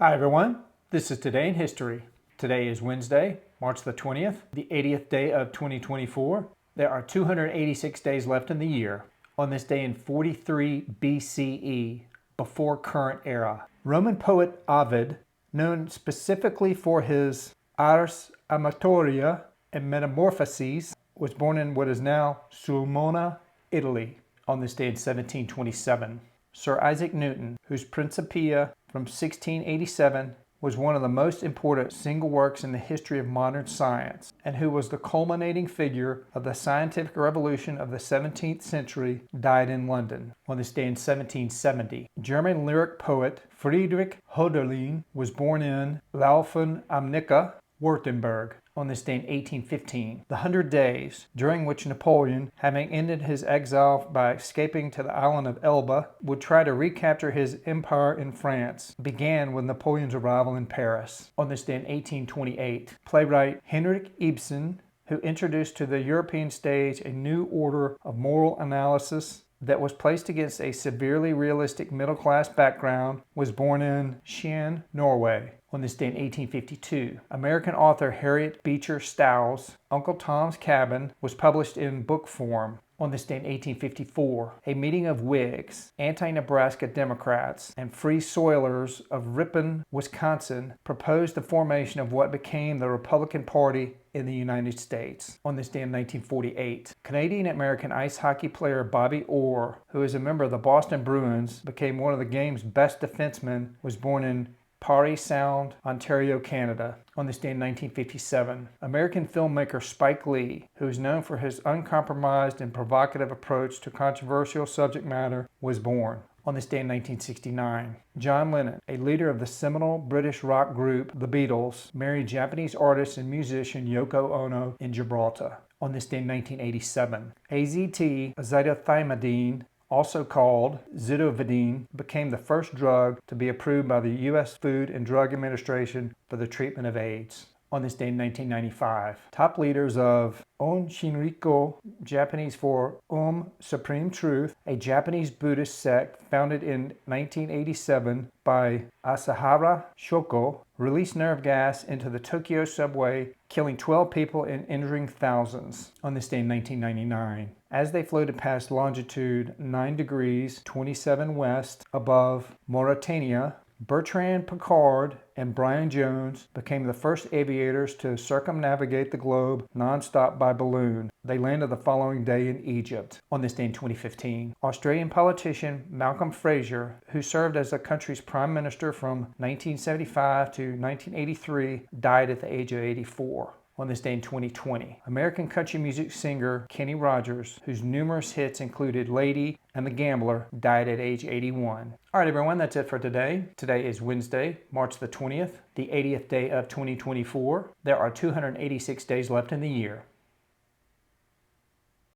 Hi everyone, this is Today in History. Today is Wednesday, March the 20th, the 80th day of 2024. There are 286 days left in the year. On this day in 43 BCE, before current era, Roman poet Ovid, known specifically for his Ars Amatoria and Metamorphoses, was born in what is now Sulmona, Italy, on this day in 1727. Sir Isaac Newton, whose Principia from 1687 was one of the most important single works in the history of modern science, and who was the culminating figure of the scientific revolution of the 17th century, died in London on this day in 1770. German lyric poet Friedrich Holderlin was born in Laufen am Neckar, Württemberg, on this day in 1815. The 100 Days, during which Napoleon, having ended his exile by escaping to the island of Elba, would try to recapture his empire in France, began with Napoleon's arrival in Paris. On this day in 1828, playwright Henrik Ibsen, who introduced to the European stage a new order of moral analysis that was placed against a severely realistic middle-class background, was born in Skien, Norway, on this day in 1852. American author Harriet Beecher Stowe's Uncle Tom's Cabin was published in book form on this day in 1854. A meeting of Whigs, anti-Nebraska Democrats, and Free Soilers of Ripon, Wisconsin proposed the formation of what became the Republican Party in the United States on this day in 1948. Canadian-American ice hockey player Bobby Orr, who is a member of the Boston Bruins, became one of the game's best defensemen, was born in Parry Sound, Ontario, Canada, on this day in 1957. American filmmaker Spike Lee, who is known for his uncompromised and provocative approach to controversial subject matter, was born on this day in 1969. John Lennon, a leader of the seminal British rock group The Beatles, married Japanese artist and musician Yoko Ono in Gibraltar on this day in 1987. AZT, azithromycin, also called zidovudine, became the first drug to be approved by the U.S. Food and Drug Administration for the treatment of AIDS on this day in 1995. Top leaders of On Shinriko, Japanese for Supreme Truth, a Japanese Buddhist sect founded in 1987 by Asahara Shoko, released nerve gas into the Tokyo subway, killing 12 people and injuring thousands on this day in 1999. As they floated past longitude 9 degrees 27 west above Mauritania, Bertrand, Piccard, and Brian Jones became the first aviators to circumnavigate the globe nonstop by balloon. They landed the following day in Egypt on this day in 2015. Australian politician Malcolm Fraser, who served as the country's prime minister from 1975 to 1983, died at the age of 84. On this day in 2020. American country music singer Kenny Rogers, whose numerous hits included Lady and The Gambler, died at age 81. All right, everyone, that's it for today. Today is Wednesday, March the 20th, the 80th day of 2024. There are 286 days left in the year.